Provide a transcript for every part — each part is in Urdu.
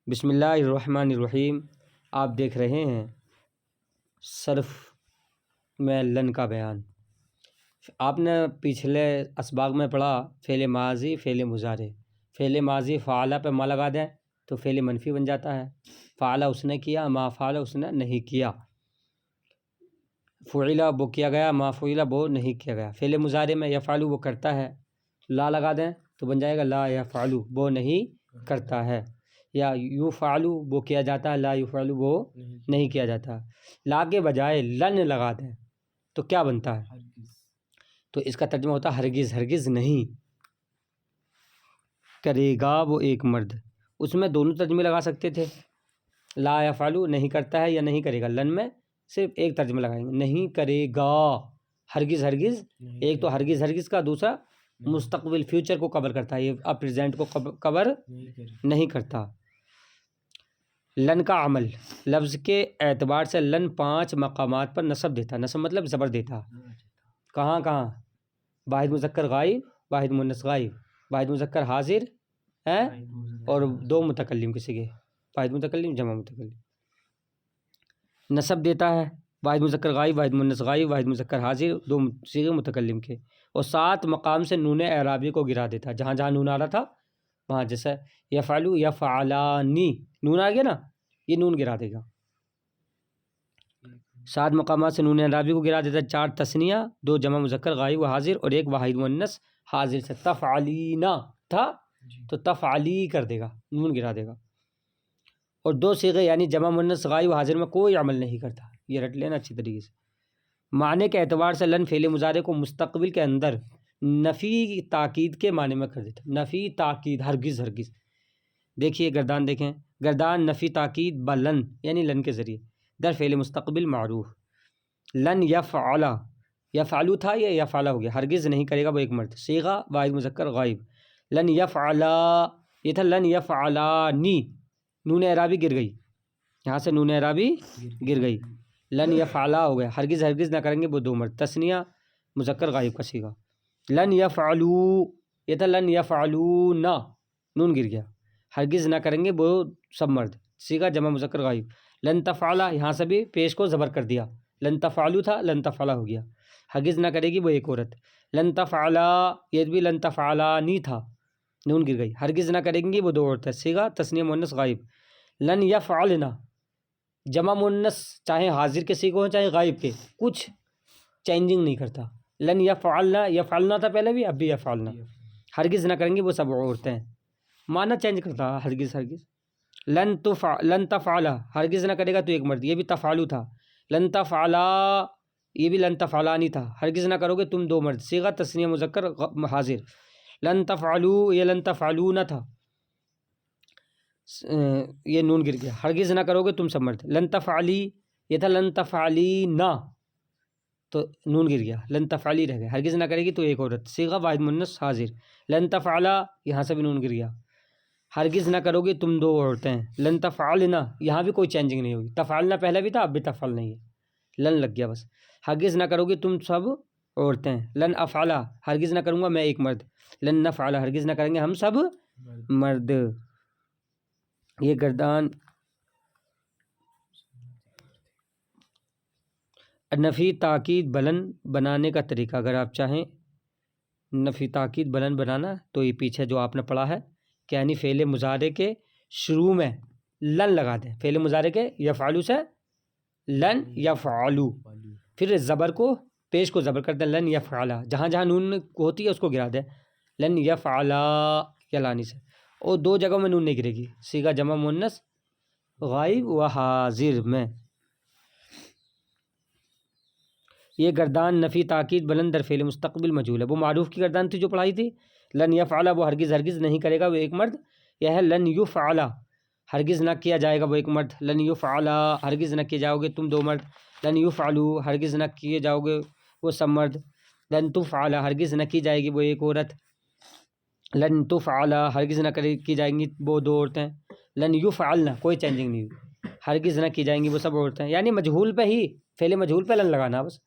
بسم اللہ الرحمن الرحیم۔ آپ دیکھ رہے ہیں صرف میں لن کا بیان۔ آپ نے پچھلے اسباق میں پڑھا فعل ماضی، فعل مضارع۔ فعل ماضی فعل پہ ما لگا دیں تو فعل منفی بن جاتا ہے۔ فعل اس نے کیا، ما فعل اس نے نہیں کیا۔ فعل وہ کیا گیا، ما فعل وہ نہیں کیا گیا۔ فعل مضارع میں یفعل وہ کرتا ہے، لا لگا دیں تو بن جائے گا لا یفعل وہ نہیں کرتا ہے، یا یفعل وہ کیا جاتا ہے، لا یفعل وہ نہیں کیا جاتا۔ لا کے بجائے لن لگا دیں تو کیا بنتا ہے؟ تو اس کا ترجمہ ہوتا ہے ہرگز ہرگز نہیں کرے گا وہ ایک مرد۔ اس میں دونوں ترجمے لگا سکتے تھے، لا یفعل نہیں کرتا ہے یا نہیں کرے گا۔ لن میں صرف ایک ترجمہ لگائیں گے، نہیں کرے گا، ہرگز ہرگز۔ ایک تو ہرگز ہرگز کا، دوسرا مستقبل فیوچر کو کور کرتا ہے، یہ اب پریزنٹ کو کور نہیں کرتا۔ لن کا عمل، لفظ کے اعتبار سے لن 5 مقامات پر نصب دیتا، نصب مطلب زبر دیتا۔ کہاں کہاں؟ واحد مذکر غائب، واحد مؤنث غائب، واحد مذکر حاضر ہے اور 2 متکلم کے صیغے، واحد متکلم جمع متکلم نصب دیتا ہے۔ واحد مذکر غائب، واحد مؤنث غائب، واحد مذکر حاضر، 2 صیغے متکلم کے، اور 7 مقام سے نون اعرابی کو گرا دیتا، جہاں جہاں نون آ رہا تھا وہاں، جیسے یفعلو یفعلانی، نون آ گیا نا، یہ نون گرا دے گا۔ 7 مقامات سے نون اعرابی کو گرا دیتا، 4 تثنیہ، 2 جمع مذکر غائب و حاضر اور 1 واحد مؤنث حاضر سے۔ تفعلینا تھا تو تفعلی کر دے گا، نون گرا دے گا۔ اور 2 صیغے یعنی جمع مؤنث غائب و حاضر میں کوئی عمل نہیں کرتا، یہ رٹ لینا اچھی طریقے سے۔ معنی کے اعتبار سے لن فعل مضارع کو مستقبل کے اندر نفی تاکید کے معنی میں کر دیتا، نفی تاکید، ہرگز ہرگز۔ دیکھیے گردان دیکھیں، گردان نفی تاکید بلن یعنی لن کے ذریعے، در فعل مستقبل معروف۔ لن یفعل، یفعلو تھا یہ یفعل ہو گیا، ہرگز نہیں کرے گا وہ ایک مرد، صیغہ واحد مذکر غائب۔ لن یفعل یہ تھا لن یفعلانی، نون اعرابی گر گئی، یہاں سے نون اعرابی گر گئی، لن یفعل ہو گیا، ہرگز ہرگز نہ کریں گے وہ 2 مرد، تثنیہ مذکر غائب کا صیغہ۔ لن یفعلو یہ تھا لن یفعلون، نون گر گیا، ہرگز نہ کریں گے وہ سب مرد، صیغہ جمع مذکر غائب۔ لن تفعل یہاں سے بھی پیش کو زبر کر دیا، لن تفعلو تھا لن تفعل ہو گیا، ہرگز نہ کرے گی وہ ایک عورت۔ لن تفعل یہ بھی لن تفعلانی تھا، نون گر گئی، ہرگز نہ کریں گی وہ 2 عورتیں، صیغہ تثنیہ مؤنث غائب۔ لن یفعلنا جمع مؤنث چاہے حاضر کے صیغے ہوں چاہے غائب کے، کچھ چینجنگ نہیں کرتا۔ لن یفعلنا، یفعلنا تھا پہلے بھی، اب بھی یفعلنا، ہرگز نہ کریں گی وہ سب عورتیں، معنی چینج کرتا ہرگز ہرگز۔ لن تفعل ہرگز نہ کرے گا تو ایک مرد، یہ بھی تفعلو تھا۔ لن تفعلا یہ بھی لن تفعلانی تھا، ہرگز نہ کرو گے تم 2 مرد، صیغہ تثنیہ مذکر حاضر۔ لن تفعلو یہ لن تفعلون تھا، یہ نون گر گیا، ہرگز نہ کرو گے تم سب مرد۔ لن تفعلی یہ تھا لن تفعلینا تو نون گر گیا، لن تفعلی رہ گیا، ہرگز نہ کرے گی تو ایک عورت، صیغہ واحد مؤنث حاضر۔ لن تفعلا یہاں سے بھی نون گر گیا، ہرگز نہ کرو گے تم 2 عورتیں۔ لن تفعلنا یہاں بھی کوئی چینجنگ نہیں ہوگی، تفعلنا پہلے بھی تھا اب بھی تفعل نہیں ہے، لن لگ گیا بس۔ ہرگز نہ کرو گے تم سب عورتیں۔ لن افعلا ہرگز نہ کروں گا میں ایک مرد، لن نفعلا ہرگز نہ کریں گے ہم سب مرد۔ یہ گردان نفی تاکید بلند بنانے کا طریقہ، اگر آپ چاہیں نفی تاکید بلند بنانا تو یہ پیچھے جو آپ نے پڑھا ہے کہ یعنی فعل مضارع کے شروع میں لن لگا دیں، فعل مضارع کے یفعلو سے لن یفعلو، پھر زبر کو پیش کو زبر کر دیں، لن یفعلا، جہاں جہاں نون ہوتی ہے اس کو گرا دیں، لن یفعلا یلانی سے، اور 2 جگہوں میں نون نہیں گرے گی، صیغہ جمع مؤنث غائب و حاضر میں۔ یہ گردان نفی تاکید بلند در فعل مستقبل مجہول ہے، وہ معروف کی گردان تھی جو پڑھائی تھی، لن یفعل وہ ہرگز ہرگز نہیں کرے گا وہ ایک مرد، یہ ہے لن یفعل ہرگز نہ کیا جائے گا وہ ایک مرد، لن یفعل ہرگز نہ کیے جاؤ گے تم 2 مرد، لن یفعلو ہرگز نہ کیے جاؤ گے وہ سب مرد، لن تفعل ہرگز نہ کی جائے گی وہ ایک عورت، لن تفعل ہرگز نہ کی جائیں گی وہ 2 عورتیں، لن یفعلنا کوئی چینجنگ نہیں ہوئی، ہرگز نہ کی جائیں گی وہ سب عورتیں، یعنی مجہول پہ ہی، فعل مجہول پہ لن لگانا بس۔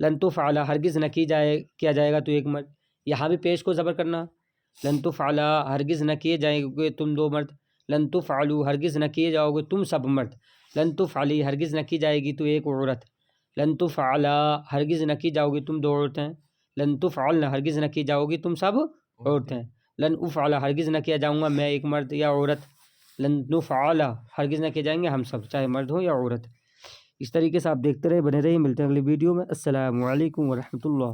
لن تفعل ہرگز نہ کیا جائے گا تو ایک مرد، یہاں بھی پیش کو زبر کرنا، لن تفعل ہرگز نہ کیے جائیں گے تم 2 مرد، لن تفعلوا ہرگز نہ کیے جاؤ گے تم سب مرد، لن تفعلی ہرگز نہ کی جائے گی تو ایک عورت، لن تفعلا ہرگز نہ کی جاؤ گی تم دو عورتیں، لن تفعلن ہرگز نہ کی جاؤ گی تم سب عورتیں، لن افعل ہرگز نہ کیا جاؤں گا میں ایک مرد یا عورت، لن نفعل ہرگز نہ کیے جائیں گے ہم سب چاہے مرد ہوں یا عورت۔ اس طریقے سے آپ دیکھتے رہے، بنے رہے، ملتے ہیں اگلی ویڈیو میں۔ السلام علیکم ورحمۃ اللہ۔